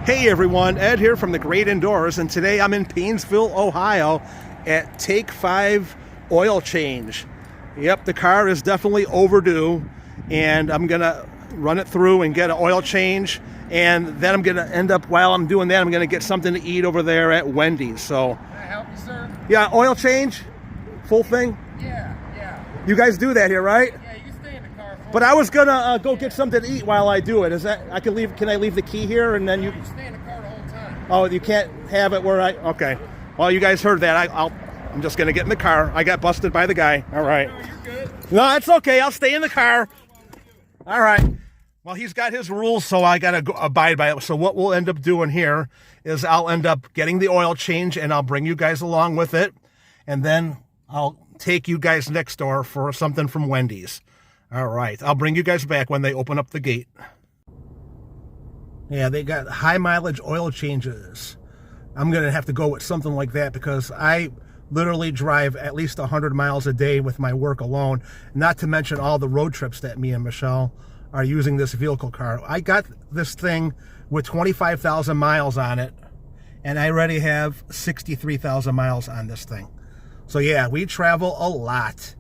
Hey everyone, Ed here from the Great Indoors, and today I'm in Paynesville, Ohio at Take 5 Oil Change. Yep, the car is definitely overdue, and I'm gonna run it through and get an oil change, and then I'm gonna end up, while I'm doing that, I'm gonna get something to eat over there at Wendy's. So, Can I help you, sir? yeah, oil change, full thing. Yeah. You guys do that here, right? Yeah, you can stay in the car for But I was gonna go get something to eat while I do it. Is that I can leave? Can I leave the key here and then you? You can stay in the car the whole time. Oh, you can't have it where I... Okay. Well, you guys heard that. I'm just going to get in the car. I got busted by the guy. All right. No, you're good. No, it's okay. I'll stay in the car. All right. Well, he's got his rules, so I got to abide by it. So what we'll end up doing here is I'll end up getting the oil change, and I'll bring you guys along with it. And then I'll take you guys next door for something from Wendy's. All right. I'll bring you guys back when they open up the gate. Yeah, they got high mileage oil changes. I'm going to have to go with something like that because I literally drive at least 100 miles a day with my work alone, not to mention all the road trips that me and Michelle are using this vehicle car. I got this thing with 25,000 miles on it, and I already have 63,000 miles on this thing. So yeah, we travel a lot,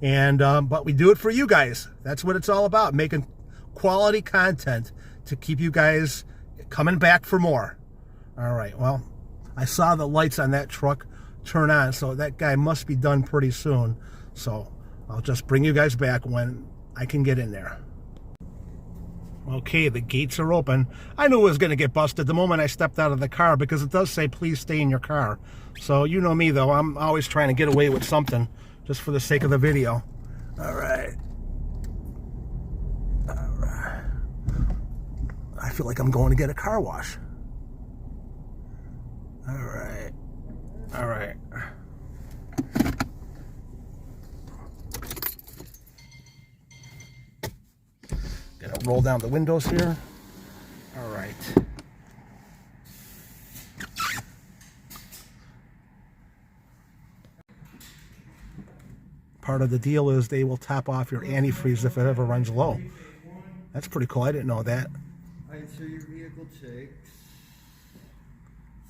and but we do it for you guys. That's what it's all about, making quality content to keep you guys coming back for more. All right, well, I saw the lights on that truck turn on, so that guy must be done pretty soon. So I'll just bring you guys back when I can get in there. Okay, the gates are open. I knew it was going to get busted the moment I stepped out of the car because it does say, please stay in your car. So you know me, though. I'm always trying to get away with something just for the sake of the video. All right. I feel like I'm going to get a car wash. All right. Gonna roll down the windows here. All right. Part of the deal is they will top off your antifreeze if it ever runs low. That's pretty cool. I didn't know that. Alright, so your vehicle takes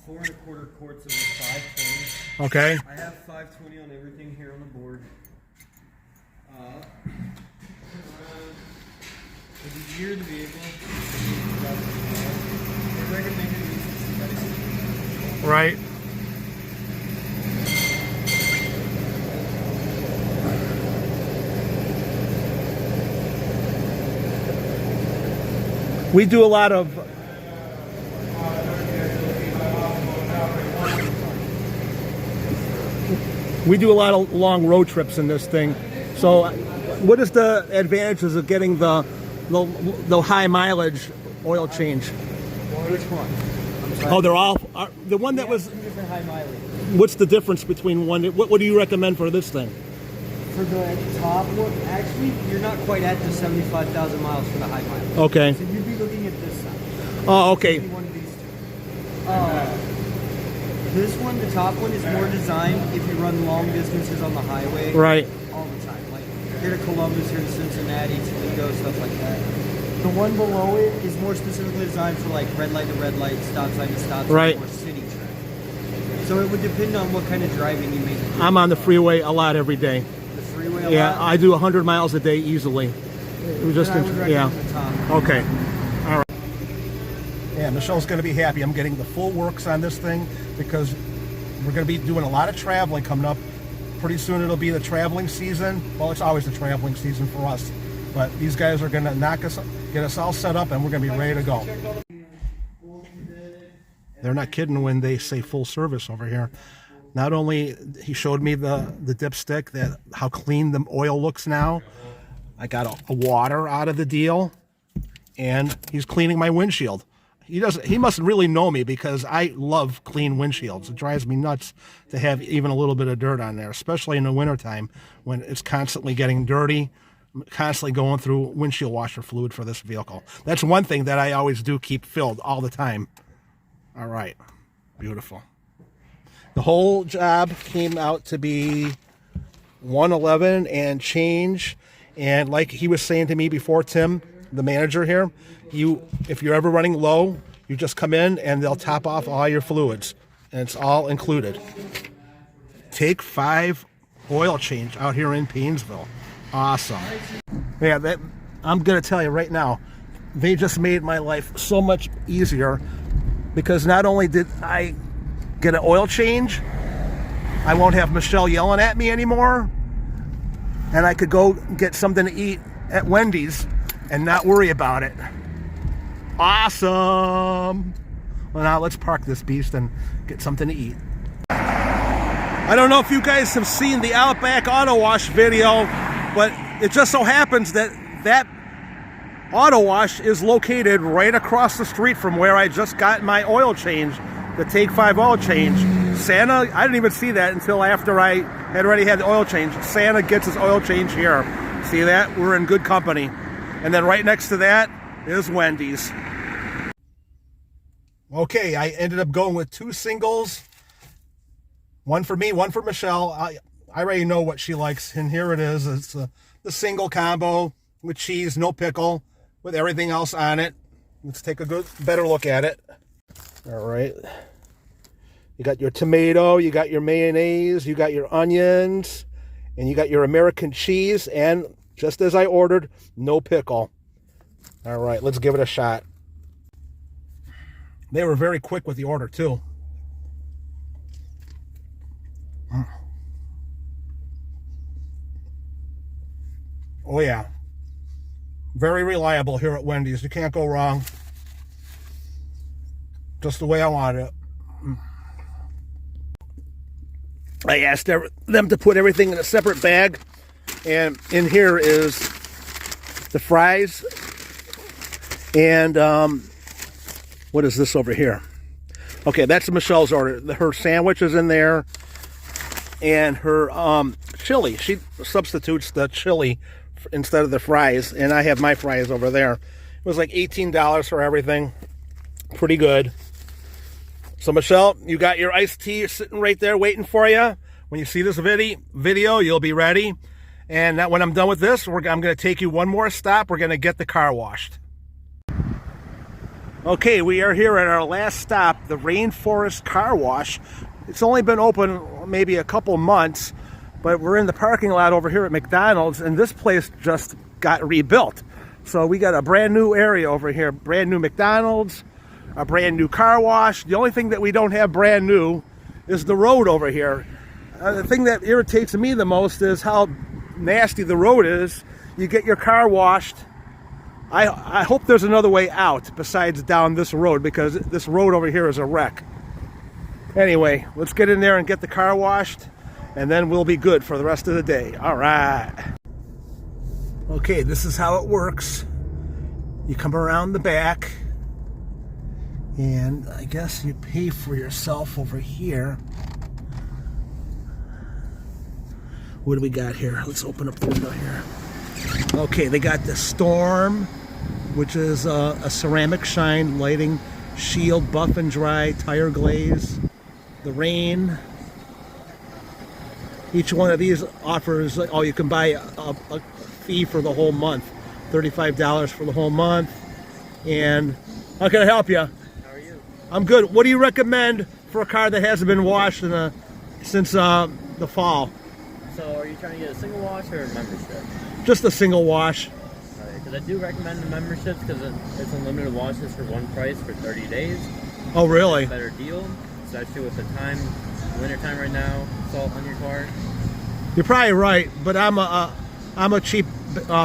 4 1/4 quarts of a 520. Okay. I have 520 on everything here on the board. The year of the vehicle, I recommend it. Right. We do a lot of long road trips in this thing. So what is the advantages of getting the high mileage oil change? Which one? Oh, they're all the one that was. 2 different high mileage. What's the difference between one? What do you recommend for this thing? For the top one, actually, you're not quite at the 75,000 miles for the high mileage. Okay. So you'd be looking at this side. Oh, okay. One of these two. This one, the top one, is more designed if you run long distances on the highway. Right. All the time. Like here to Columbus, here to Cincinnati, Toledo, stuff like that. The one below it is more specifically designed for like red light to red light, stop sign to stop sign, Right. or city traffic. So it would depend on what kind of driving you make. I'm on the freeway a lot every day. The freeway a Yeah, lot? I do 100 miles a day easily. It was just Then I would recommend the top. Okay. All right. Yeah, Michelle's going to be happy. I'm getting the full works on this thing because we're going to be doing a lot of traveling coming up. Pretty soon it'll be the traveling season. Well, it's always the traveling season for us. But these guys are going to get us all set up, and we're going to be ready to go. They're not kidding when they say full service over here. Not only he showed me the dipstick, that how clean the oil looks now. I got a water out of the deal, and he's cleaning my windshield. He must really know me because I love clean windshields. It drives me nuts to have even a little bit of dirt on there, especially in the wintertime when it's constantly getting dirty, constantly going through windshield washer fluid for this vehicle. That's one thing that I always do keep filled all the time. All right. Beautiful. The whole job came out to be $111 and change. And like he was saying to me before, Tim, the manager here, if you're ever running low, You just come in and they'll top off all your fluids, and it's all included. Take 5 oil change out here in Paynesville. Awesome. Yeah, I'm gonna tell you right now, they just made my life so much easier, because not only did I get an oil change, I won't have Michelle yelling at me anymore, and I could go get something to eat at Wendy's and not worry about it. Awesome. Well, now let's park this beast and get something to eat. I don't know if you guys have seen the Outback Auto Wash video, but it just so happens that that auto wash is located right across the street from where I just got my oil change, the Take 5 oil change. Santa, I didn't even see that until after I had already had the oil change. Santa gets his oil change here. See that? We're in good company. And then right next to that is Wendy's. Okay, I ended up going with 2 singles. One for me, one for Michelle. I already know what she likes, and here it is. It's the single combo with cheese, no pickle, with everything else on it. Let's take a better look at it. All right. You got your tomato, you got your mayonnaise, you got your onions, and you got your American cheese, and just as I ordered, no pickle. All right, let's give it a shot. They were very quick with the order, too. Oh, yeah. Very reliable here at Wendy's. You can't go wrong. Just the way I want it. I asked them to put everything in a separate bag. And in here is the fries. And what is this over here? Okay, that's Michelle's order. Her sandwich is in there. And her chili. She substitutes the chili instead of the fries, and I have my fries over there. It was like $18 for everything. Pretty good. So Michelle, you got your iced tea sitting right there waiting for you. When you see this video, you'll be ready. And now when I'm done with this, I'm going to take you one more stop. We're going to get the car washed. Okay, we are here at our last stop, the Rainforest Car Wash. It's only been open maybe a couple months, but we're in the parking lot over here at McDonald's, and this place just got rebuilt. So we got a brand new area over here, brand new McDonald's, a brand new car wash. The only thing that we don't have brand new is the road over here. The thing that irritates me the most is how nasty the road is. You get your car washed. I hope there's another way out besides down this road, because this road over here is a wreck. Anyway, let's get in there and get the car washed, and then we'll be good for the rest of the day. All right. Okay, this is how it works. You come around the back, and I guess you pay for yourself over here. What do we got here? Let's open up the window here. Okay, they got the Storm, which is a ceramic shine lighting shield, buff and dry, tire glaze. The Rain. Each one of these offers, oh, you can buy a fee for the whole month. $35 for the whole month. And how can I help you? How are you? I'm good. What do you recommend for a car that hasn't been washed since the fall? So are you trying to get a single wash or a membership? Just a single wash. Because I do recommend the memberships, because it's unlimited washes for one price for 30 days. Oh, really? Better deal, especially with the winter time right now, salt on your car. You're probably right, but I'm a cheap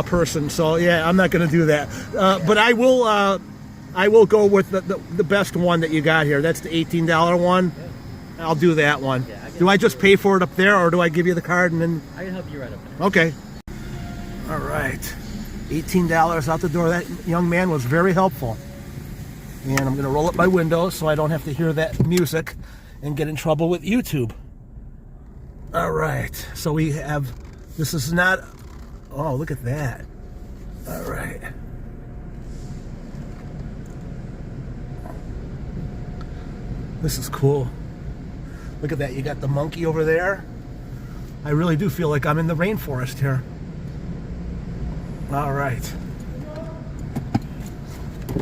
person, so yeah, I'm not going to do that. But I will go with the best one that you got here. That's the $18 one. Yeah. I'll do that one. Yeah, do I just pay for it up there, or do I give you the card and then? I can help you right up there. Okay. All right. $18 out the door. That young man was very helpful. And I'm going to roll up my window so I don't have to hear that music and get in trouble with YouTube. All right. So we have, this is not, oh, look at that. All right. This is cool. Look at that. You got the monkey over there. I really do feel like I'm in the rainforest here. All right.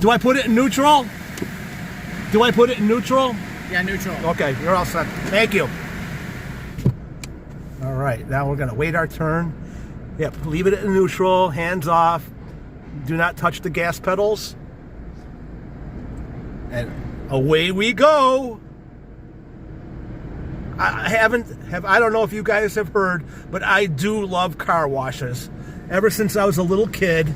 Do I put it in neutral? Do I put it in neutral? Yeah, neutral. Okay, you're all set. Thank you. All right, now we're gonna wait our turn. Yep, leave it in neutral, hands off. Do not touch the gas pedals. And away we go. I don't know if you guys have heard, but I do love car washes. Ever since I was a little kid.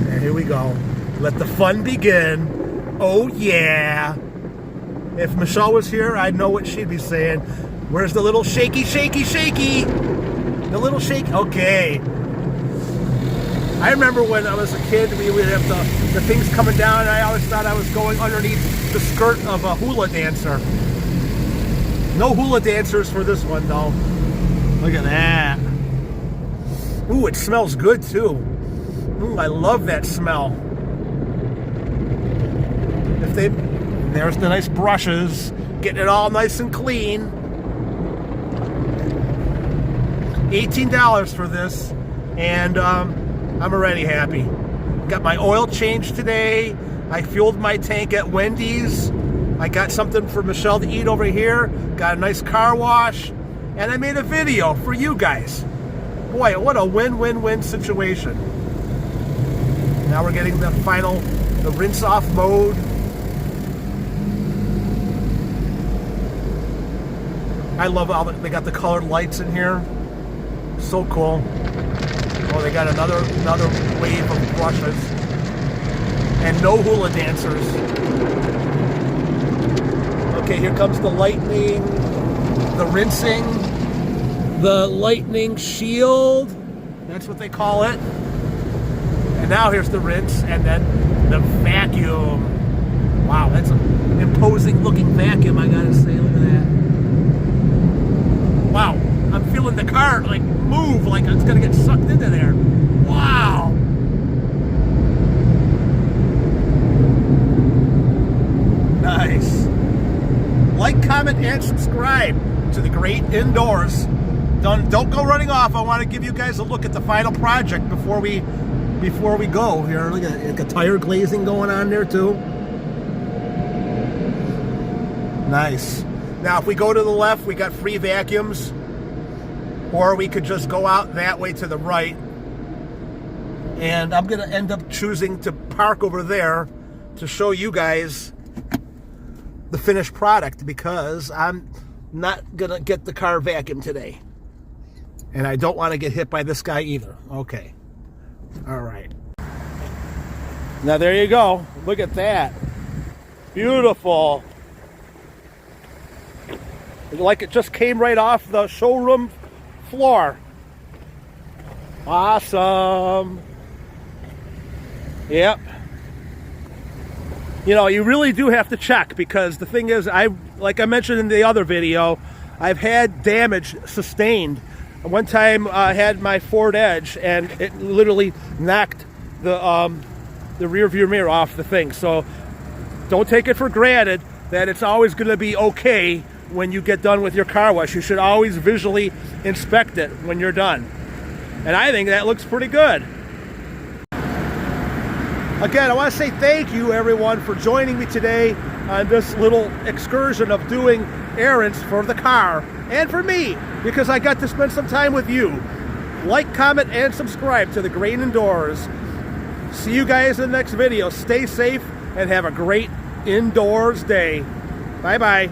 And here we go. Let the fun begin. Oh yeah. If Michelle was here, I'd know what she'd be saying. Where's the little shaky, shaky, shaky? The little shake. Okay. I remember when I was a kid, we would have the things coming down, and I always thought I was going underneath the skirt of a hula dancer. No hula dancers for this one, though. Look at that. Ooh, it smells good, too. Ooh, I love that smell. There's the nice brushes, getting it all nice and clean. $18 for this, and I'm already happy. Got my oil changed today. I fueled my tank at Wendy's. I got something for Michelle to eat over here. Got a nice car wash, and I made a video for you guys. Boy, what a win-win-win situation. Now we're getting the rinse off mode. I love they got the colored lights in here. So cool. Oh, they got another wave of brushes. And no hula dancers. Okay, here comes the lightning, the rinsing, the lightning shield. That's what they call it. And now here's the rinse, and then the vacuum. Wow, that's an imposing looking vacuum, I gotta say. Look at that. Wow, I'm feeling the car like move, like it's gonna get sucked into there. Wow. Nice. Like, comment, and subscribe to The Great Indoors. Don't go running off. I want to give you guys a look at the final project before we go. Here, look at the tire glazing going on there too. Nice. Now, if we go to the left, we got free vacuums, or we could just go out that way to the right. And I'm going to end up choosing to park over there to show you guys the finished product, because I'm not going to get the car vacuumed today. And I don't want to get hit by this guy either. Okay. All right. Now, there you go. Look at that. Beautiful. Like it just came right off the showroom floor. Awesome. Yep. You know, you really do have to check, because the thing is, like I mentioned in the other video, I've had damage sustained. One time I had my Ford Edge, and it literally knocked the rear view mirror off the thing. So don't take it for granted that it's always going to be okay when you get done with your car wash. You should always visually inspect it when you're done. And I think that looks pretty good. Again, I want to say thank you, everyone, for joining me today on this little excursion of doing errands for the car and for me, because I got to spend some time with you. Like, comment, and subscribe to The Great Indoors. See you guys in the next video. Stay safe and have a great indoors day. Bye-bye.